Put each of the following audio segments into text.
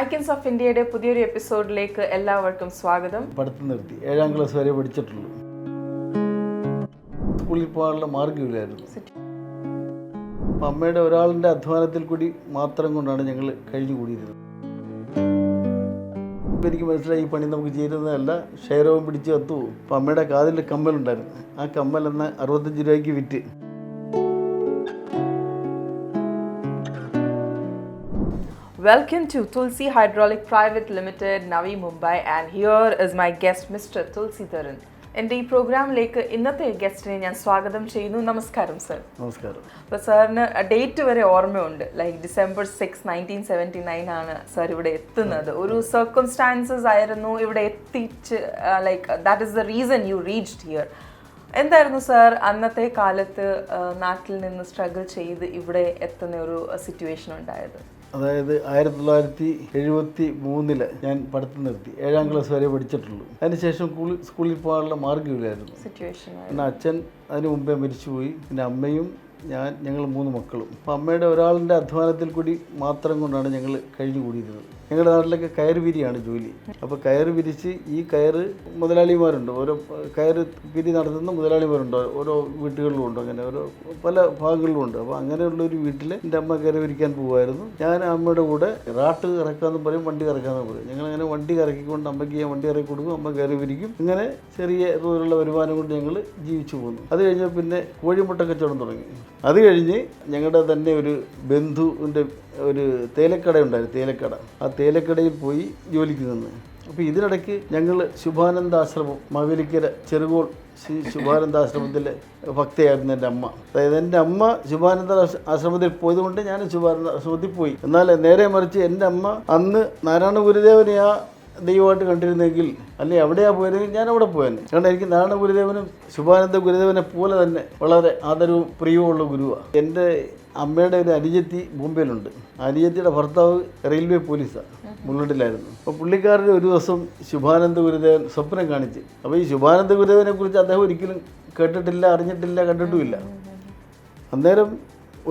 Icons of ഇന്ത്യയുടെ പുതിയൊരു എപ്പിസോഡിലേക്ക് എല്ലാവർക്കും സ്വാഗതം. പഠിത്തം നിർത്തി 7ാം ക്ലാസ് വരെ പഠിച്ചിട്ടുള്ളൂ. സ്കൂളിൽ പോകാനുള്ള മാർഗ്ഗമില്ലായിരുന്നു. അപ്പം അമ്മയുടെ ഒരാളിൻ്റെ അധ്വാനത്തിൽ കൂടി മാത്രം കൊണ്ടാണ് ഞങ്ങൾ കഴിഞ്ഞു കൂടിയിരുന്നത്. ഇപ്പം എനിക്ക് മനസ്സിലായി ഈ പണി നമുക്ക് ചേരുന്നതല്ല, ക്ഷയരോഗം പിടിച്ച് കത്തുപോകും. അപ്പം അമ്മയുടെ കാതിൽ കമ്മലുണ്ടായിരുന്നു. ആ കമ്മൽ എന്നാൽ 65 രൂപയ്ക്ക് വിറ്റ്. Welcome to Tulsi Hydraulic Private Limited, Navi Mumbai, and here is my guest, Mr. Tulsi Dharan. എൻ്റെ ഈ പ്രോഗ്രാമിലേക്ക് ഇന്നത്തെ ഗസ്റ്റിനെ ഞാൻ സ്വാഗതം ചെയ്യുന്നു. നമസ്കാരം സർ. നമസ്കാരം. അപ്പോൾ സാറിന് ഡേറ്റ് വരെ ഓർമ്മയുണ്ട്, ലൈക്ക് December 6, 1979 ആണ് സാർ ഇവിടെ എത്തുന്നത്. ഒരു സർക്കംസ്റ്റാൻസസ് ആയിരുന്നു ഇവിടെ എത്തിച്ച്, like that is the reason U reached here. എന്തായിരുന്നു സാർ അന്നത്തെ കാലത്ത് നാട്ടിൽ നിന്ന് സ്ട്രഗിൾ ചെയ്ത് ഇവിടെ എത്തുന്ന ഒരു സിറ്റുവേഷൻ ഉണ്ടായത്? അതായത് 1973 ഞാൻ പഠിത്തം നിർത്തി. 7ാം ക്ലാസ് വരെ പഠിച്ചിട്ടുള്ളൂ. അതിനുശേഷം സ്കൂളിൽ പോകാനുള്ള മാർഗ്ഗമില്ലായിരുന്നു. പിന്നെ അച്ഛൻ അതിന് മുമ്പേ മരിച്ചുപോയി. പിന്നെ അമ്മയും ഞങ്ങൾ 3 മക്കളും. അപ്പം അമ്മയുടെ ഒരാളിൻ്റെ അധ്വാനത്തിൽ കൂടി മാത്രം കൊണ്ടാണ് ഞങ്ങൾ കഴിഞ്ഞു കൂടിയിരുന്നത്. ഞങ്ങളുടെ നാട്ടിലൊക്കെ കയർ വിരിയാണ് ജോലി. അപ്പോൾ കയർ വിരിച്ച് ഈ കയറ് മുതലാളിമാരുണ്ട്, ഓരോ കയറ് വിരി നടത്തുന്ന മുതലാളിമാരുണ്ട്, ഓരോ വീട്ടുകളിലും ഉണ്ട്, അങ്ങനെ ഓരോ പല ഭാഗങ്ങളിലും ഉണ്ട്. അപ്പോൾ അങ്ങനെയുള്ളൊരു വീട്ടിൽ എൻ്റെ അമ്മ കയറി വിരിക്കാൻ പോകുമായിരുന്നു. ഞാൻ അമ്മയുടെ കൂടെ റാട്ട് കറക്കാമെന്ന് പറയും, വണ്ടി കറക്കാമെന്ന് പറയും. ഞങ്ങളങ്ങനെ വണ്ടി കറക്കിക്കൊണ്ട് അമ്മയ്ക്ക് ഞാൻ വണ്ടി കറക്കി കൊടുക്കും, അമ്മ കയറി വിരിക്കും. ഇങ്ങനെ ചെറിയ തോതിലുള്ള വരുമാനം കൊണ്ട് ഞങ്ങൾ ജീവിച്ചു പോകുന്നു. അത് കഴിഞ്ഞാൽ പിന്നെ കോഴിമുട്ട കച്ചവടം തുടങ്ങി. അത് കഴിഞ്ഞ് ഞങ്ങളുടെ തന്നെ ഒരു ബന്ധുവിൻ്റെ ഒരു തേയിലക്കട ഉണ്ടായിരുന്നു, തേയിലക്കട. ആ തേയിലക്കടയിൽ പോയി ജോലിക്ക് നിന്ന്. അപ്പോൾ ഇതിനിടയ്ക്ക് ഞങ്ങൾ ശുഭാനന്ദാശ്രമം, മാവേലിക്കര ചെറുകോൾ ശ്രീ ശുഭാനന്ദാശ്രമത്തിലെ ഭക്തയായിരുന്നു എൻ്റെ അമ്മ. അതായത് എൻ്റെ അമ്മ ശുഭാനന്ദ ആശ്രമത്തിൽ പോയതുകൊണ്ട് ഞാൻ ശുഭാനന്ദ ആശ്രമത്തിൽ പോയി. എന്നാൽ നേരെ മറിച്ച് എൻ്റെ അമ്മ അന്ന് നാരായണ ഗുരുദേവനെ ദൈവമായിട്ട് കണ്ടിരുന്നെങ്കിൽ, അല്ലെങ്കിൽ എവിടെയാണ് പോയതെങ്കിൽ ഞാൻ അവിടെ പോയെന്നെ. കാരണം എനിക്ക് നാരായണ ഗുരുദേവനും ശുഭാനന്ദ ഗുരുദേവനെ പോലെ തന്നെ വളരെ ആദരവും പ്രിയവുമുള്ള ഗുരുവാണ്. എൻ്റെ അമ്മയുടെ ഒരു അനുജത്തി ബോംബെയിലുണ്ട്. അനുജത്തിയുടെ ഭർത്താവ് റെയിൽവേ പോലീസാണ്, മുള്ളൂട്ടിലായിരുന്നു. അപ്പോൾ പുള്ളിക്കാരന് ഒരു ദിവസം ശുഭാനന്ദ ഗുരുദേവൻ സ്വപ്നം കാണിച്ച്. അപ്പോൾ ഈ ശുഭാനന്ദ ഗുരുദേവനെ കുറിച്ച് അദ്ദേഹം ഒരിക്കലും കേട്ടിട്ടില്ല, അറിഞ്ഞിട്ടില്ല, കണ്ടിട്ടുമില്ല. അന്നേരം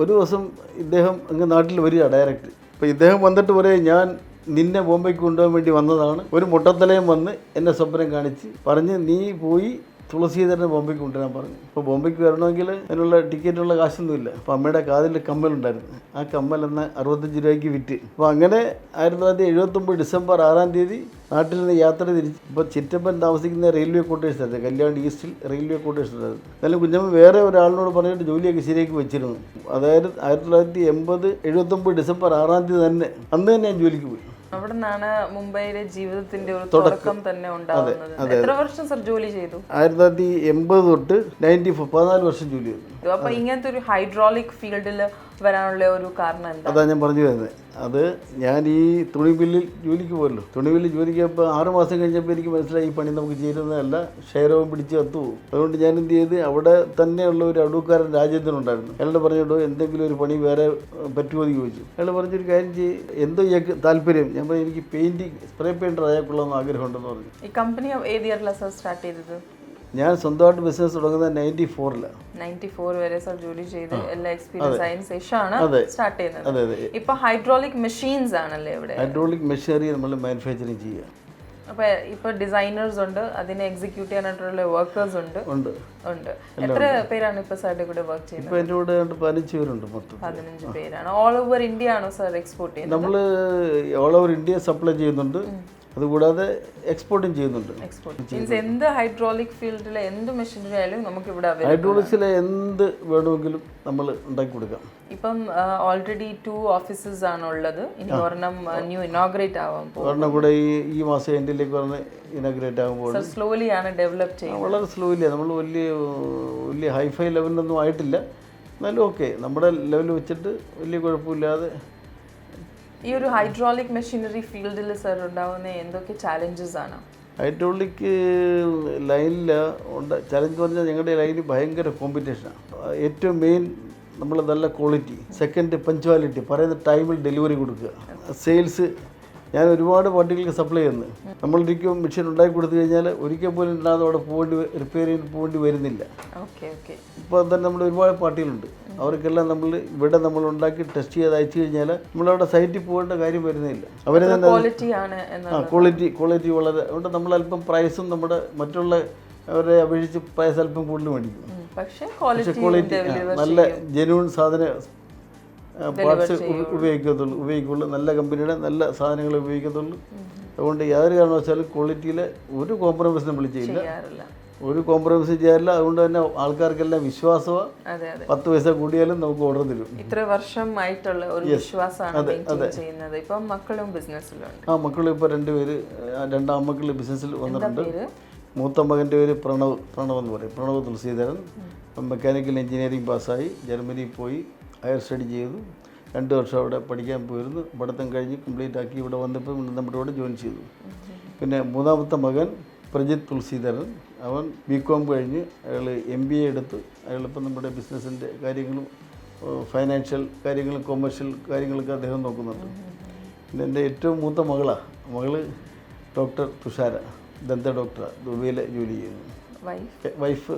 ഒരു ദിവസം ഇദ്ദേഹം അങ്ങ് നാട്ടിൽ വരിക ഡയറക്റ്റ്. അപ്പോൾ ഇദ്ദേഹം വന്നിട്ട് പറയും, ഞാൻ നിന്നെ ബോംബെക്ക് കൊണ്ടുപോകാൻ വേണ്ടി വന്നതാണ്. ഒരു മുട്ടത്തലയും വന്ന് എന്നെ സ്വപ്നം കാണിച്ച് പറഞ്ഞ് നീ പോയി തുളസീധരനെ ബോംബെക്ക് കൊണ്ടുവരാൻ പറഞ്ഞു. അപ്പോൾ ബോംബെക്ക് വരണമെങ്കിൽ അതിനുള്ള ടിക്കറ്റിനുള്ള കാശൊന്നുമില്ല. അപ്പോൾ അമ്മയുടെ കാതിൽ കമ്മലുണ്ടായിരുന്നു. ആ കമ്മൽ എന്നാൽ 65 രൂപയ്ക്ക് വിറ്റ്. അപ്പോൾ അങ്ങനെ 1979 ഡിസംബർ 6-ാം തീയതി നാട്ടിൽ നിന്ന് യാത്ര തിരിച്ച്. ഇപ്പോൾ ചിറ്റപ്പൻ താമസിക്കുന്ന റെയിൽവേ ക്വാർട്ടേഴ്സ് ആയിരുന്നു, കല്യാൺ ഈസ്റ്റിൽ റെയിൽവേ ക്വാർട്ടേഴ്സ് ഉണ്ടായിരുന്നു. എന്നാലും കുഞ്ഞമ്മ വേറെ ഒരാളിനോട് പറഞ്ഞിട്ട് ജോലിയൊക്കെ ശരിയാക്കി വെച്ചിരുന്നു. അതായത് 1979 ഡിസംബർ 6-ാം തീയതി തന്നെ അന്ന് തന്നെ ഞാൻ ജോലിക്ക് പോയി. അവിടെ നിന്നാണ് മുംബൈയിലെ ജീവിതത്തിന്റെ ഒരു തുടക്കം തന്നെ ഉണ്ടാകുന്നത്. എത്ര വർഷം സർ ജോലി ചെയ്തു? 1980 തൊട്ട് 94, 14 വർഷം ജോലി ചെയ്തു. അപ്പൊ ഇങ്ങനത്തെ ഒരു ഹൈഡ്രോളിക് ഫീൽഡിൽ വരാനുള്ള ഒരു കാരണം എന്താ? അതാ ഞാൻ പറഞ്ഞു വരുന്നത്. അത് ഞാൻ ഈ തുണിമില്ലിൽ ജോലിക്ക് പോയല്ലോ. തുണിമില്ലിൽ ജോലിക്ക് ഇപ്പോൾ 6 മാസം കഴിഞ്ഞപ്പോൾ എനിക്ക് മനസ്സിലായി ഈ പണി നമുക്ക് ചേരുന്നതല്ല, ക്ഷയരോഗം പിടിച്ച് കത്തുപോകും. അതുകൊണ്ട് ഞാൻ എന്ത് ചെയ്ത്, അവിടെ തന്നെയുള്ള ഒരു അടൂക്കാരൻ രാജേന്ദ്രൻ ഉണ്ടായിരുന്നു. അയാളോട് പറഞ്ഞിട്ടോ എന്തെങ്കിലും ഒരു പണി വേറെ പറ്റുമോ എന്ന് ചോദിച്ചു. അയാൾ പറഞ്ഞൊരു കാര്യം ചെയ്യും, എന്തോ ഇയാൾക്ക് താല്പര്യം. ഞാൻ പറഞ്ഞു എനിക്ക് പെയിൻറ്റിങ്, സ്പ്രേ പെയിൻറ്റർ ആയാക്കുള്ളതെന്ന് ആഗ്രഹമുണ്ടെന്ന് പറഞ്ഞു. ഈ കമ്പനി ഏത് ഇയറിലാണ് സർ സ്റ്റാർട്ട് ചെയ്തത്? ഞാൻ സ്വന്തമായിട്ട് ബിസിനസ് തുടങ്ങുന്നത് 94-ലാണ്. 94 വരെ സർ ജോലി ചെയ്ത് എല്ലാ എക്സ്പീരിയൻസ് ആയതിനു ശേഷമാണ് സ്റ്റാർട്ട് ചെയ്യുന്നത്. അതെ അതെ. ഇപ്പൊ ഹൈഡ്രോളിക് മെഷീൻസ് ആണല്ലേ ഇവിടെ? ഹൈഡ്രോളിക് മെഷീനറി നമ്മൾ മാനുഫാക്ചറിങ് ചെയ്യുക. അപ്പൊ ഇപ്പൊ ഡിസൈനേഴ്സ് ഉണ്ട്, അതിനെ എക്സിക്യൂട്ട് ചെയ്യാനായിട്ടുള്ള വർക്കേഴ്സ് ഉണ്ട്. എത്ര പേരാണ് ഇപ്പൊ സാറിന്റെ കൂടെ വർക്ക് ചെയ്യുന്നത്? ഇപ്പൊ എന്റെ കൂടെ 15 പേരുണ്ട് മൊത്തം. 15 പേരാണ്. ഓൾ ഓവർ ഇന്ത്യ ആണോ സർ എക്സ്പോർട്ട് ചെയ്യുന്നത്? നമ്മൾ ഓൾ ഓവർ ഇന്ത്യ സപ്ലൈ ചെയ്യുന്നുണ്ട്, അതുകൂടാതെ എക്സ്പോർട്ടും ചെയ്യുന്നുണ്ട്. എന്ത് ഹൈഡ്രോളിക് ഫീൽഡിലെ എന്ത് മെഷീനറി ആയാലും നമുക്ക് ഇവിടെ ഹൈഡ്രോളിക്സിലെ എന്ത് വേണമെങ്കിലും നമ്മൾ ഉണ്ടാക്കി കൊടുക്കാം. ഇപ്പം ഓൾറെഡി 2 ഓഫീസസ് ആണ് ഉള്ളത്. ഇനി ഒരെണ്ണം ന്യൂ ഇനോഗ്രേറ്റ് ആവാൻ പോകും. ഒരെണ്ണം കൂടെ ഈ മാസം എൻഡിലേക്ക് പറഞ്ഞ് ഇനോഗ്രേറ്റ് ആകുമ്പോൾ സ്ലോലി ആണ് ഡെവലപ്പ് ചെയ്യുന്നത്. വളരെ സ്ലോലിയാണ്. നമ്മൾ വലിയ ഹൈഫൈ ലെവലിലൊന്നും ആയിട്ടില്ല, എന്നാലും ഓക്കെ നമ്മുടെ ലെവൽ വെച്ചിട്ട് വലിയ കുഴപ്പമില്ലാതെ. ഈ ഒരു ഹൈഡ്രോളിക് മെഷീനറി ഫീൽഡിൽ സർ ഉണ്ടാവുന്ന എന്തൊക്കെ ചാലഞ്ചസ് ആണ്? ഹൈഡ്രോളിക് ലൈനിൽ ചലഞ്ച് പറഞ്ഞാൽ ഞങ്ങളുടെ ലൈനിൽ ഭയങ്കര കോമ്പറ്റീഷനാണ്. ഏറ്റവും മെയിൻ നമ്മൾ നല്ല ക്വാളിറ്റി, സെക്കൻഡ് പഞ്ച്വാലിറ്റി, പറയുന്ന ടൈമിൽ ഡെലിവറി കൊടുക്കുക, സെയിൽസ്. ഞാൻ ഒരുപാട് പാർട്ടികൾക്ക് സപ്ലൈ ചെയ്യുന്നു. നമ്മളൊരിക്കലും മെഷീൻ ഉണ്ടാക്കി കൊടുത്തു കഴിഞ്ഞാൽ ഒരിക്കൽ പോലും അവിടെ റിപ്പയർ ചെയ്യാൻ പോകേണ്ടി വരുന്നില്ല. ഇപ്പോൾ തന്നെ നമ്മുടെ ഒരുപാട് പാർട്ടികളുണ്ട്. അവർക്കെല്ലാം നമ്മൾ ഉണ്ടാക്കി ടെസ്റ്റ് ചെയ്ത് അയച്ചു കഴിഞ്ഞാൽ നമ്മളവിടെ സൈറ്റിൽ പോകേണ്ട കാര്യം വരുന്നില്ല. അവർ തന്നെ ക്വാളിറ്റി വളരെ അതുകൊണ്ട് നമ്മളല്പം പ്രൈസും നമ്മുടെ മറ്റുള്ള അവരെ അപേക്ഷിച്ച് പ്രൈസ് അല്പം കൂടുതൽ മേടിക്കും. പക്ഷേ ക്വാളിറ്റി നല്ല ജെന്യൂൺ പാർട്സ് ഉപയോഗിക്കുള്ളൂ, നല്ല കമ്പനിയുടെ നല്ല സാധനങ്ങൾ ഉപയോഗിക്കത്തുള്ളൂ. അതുകൊണ്ട് യാതൊരു കാരണവശാലും ക്വാളിറ്റിയിൽ ഒരു കോംപ്രമൈസ് നമ്മൾ ചെയ്യില്ല, ഒരു കോംപ്രമൈസ് ചെയ്യാറില്ല. അതുകൊണ്ട് തന്നെ ആൾക്കാർക്കെല്ലാം വിശ്വാസമാണ്. 10 പൈസ കൂടിയാലും നമുക്ക് ഓർഡർ തരും. ഇത്ര വർഷമായിട്ടുള്ള ഒരു വിശ്വാസമാണ് ചെയ്യുന്നത്. ഇപ്പം മക്കളും ബിസിനസ്സിലുണ്ട്. മക്കളും ഇപ്പോൾ 2 പേര്, 2 ആൺമക്കൾ ബിസിനസ്സിൽ വന്നിട്ടുണ്ട്. മൂത്ത മകൻ്റെ പേര് പ്രണവ് എന്ന് പറയും, പ്രണവ് തുളസീധരൻ. മെക്കാനിക്കൽ എഞ്ചിനീയറിംഗ് പാസ്സായി ജർമ്മനിയിൽ പോയി ഹയർ സ്റ്റഡി ചെയ്തു. 2 വർഷം അവിടെ പഠിക്കാൻ പോയിരുന്നു. പഠിത്തം കഴിഞ്ഞ് കംപ്ലീറ്റ് ആക്കി ഇവിടെ വന്നപ്പോൾ നമ്മുടെ ഇവിടെ ജോയിൻ ചെയ്തു. പിന്നെ മൂന്നാമത്തെ മകൻ പ്രജിത്ത് തുളസീധരൻ, അവൻ BCom കഴിഞ്ഞ് അയാൾ MBA എടുത്ത് അയാളിപ്പോൾ നമ്മുടെ ബിസിനസ്സിൻ്റെ കാര്യങ്ങളും ഫൈനാൻഷ്യൽ കാര്യങ്ങളും കൊമേഴ്ഷ്യൽ കാര്യങ്ങളൊക്കെ അദ്ദേഹം നോക്കുന്നുണ്ട്. പിന്നെ എൻ്റെ ഏറ്റവും മൂത്ത മകള് ഡോക്ടർ തുഷാര, ദന്ത ഡോക്ടറാണ്, ദുബൈയിൽ ജോലി ചെയ്യുന്നു. വൈഫ്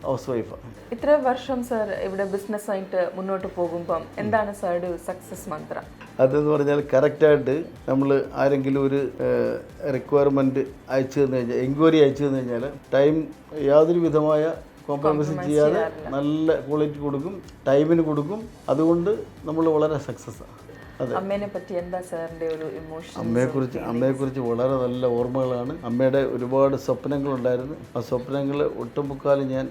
ഹൗസ് വൈഫാണ്. ഇത്ര വർഷം സർ ഇവിടെ ബിസിനസ് ആയിട്ട് മുന്നോട്ട് പോകുമ്പം എന്താണ് സാറുടെ ഒരു സക്സസ് മന്ത്രം? അതെന്ന് പറഞ്ഞാൽ കറക്റ്റായിട്ട് നമ്മൾ ആരെങ്കിലും ഒരു റിക്വയർമെൻറ്റ് അയച്ചു തന്നു കഴിഞ്ഞാൽ, എൻക്വയറി അയച്ചു തന്നു കഴിഞ്ഞാൽ ടൈം യാതൊരു വിധമായ കോംപ്രമൈസ് ചെയ്യാതെ നല്ല ക്വാളിറ്റി കൊടുക്കും, ടൈമിന് കൊടുക്കും. അതുകൊണ്ട് നമ്മൾ വളരെ സക്സസ്സാണ്. അമ്മേനെ പറ്റി എന്താ സാറിൻ്റെ ഒരു ഇമോഷൻ? അമ്മയെക്കുറിച്ച് വളരെ നല്ല ഓർമ്മകളാണ്. അമ്മയുടെ ഒരുപാട് സ്വപ്നങ്ങളുണ്ടായിരുന്നു. ആ സ്വപ്നങ്ങൾ ഒട്ടുമുക്കാലും ഞാൻ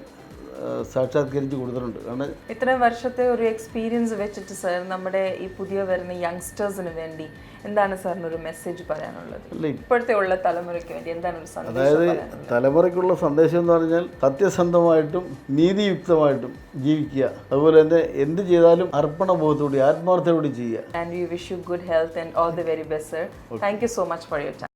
സാക്ഷാത്കരിച്ച് കൊടുത്തിട്ടുണ്ട്. കാരണം ഇത്ര വർഷത്തെ ഒരു എക്സ്പീരിയൻസ് വെച്ചിട്ട് സാർ നമ്മുടെ ഈ പുതിയ വരുന്ന യങ്സ്റ്റേഴ്സിന് വേണ്ടി എന്താണ് സാറിന് ഒരു മെസ്സേജ് പറയാനുള്ളത്? ഇപ്പോഴത്തെ ഉള്ള തലമുറയ്ക്ക് വേണ്ടി എന്താണ് ഒരു സന്ദേശം? അതായത് തലമുറയ്ക്കുള്ള സന്ദേശം എന്ന് പറഞ്ഞാൽ സത്യസന്ധമായിട്ടും നീതിയുക്തമായിട്ടും ജീവിക്കുക. അതുപോലെ തന്നെ എന്ത് ചെയ്താലും അർപ്പണബോധത്തോടെ ആത്മാർത്ഥത്തോടെ ചെയ്യുക. And we wish you good health and all the very best, sir. Thank you so much for your time.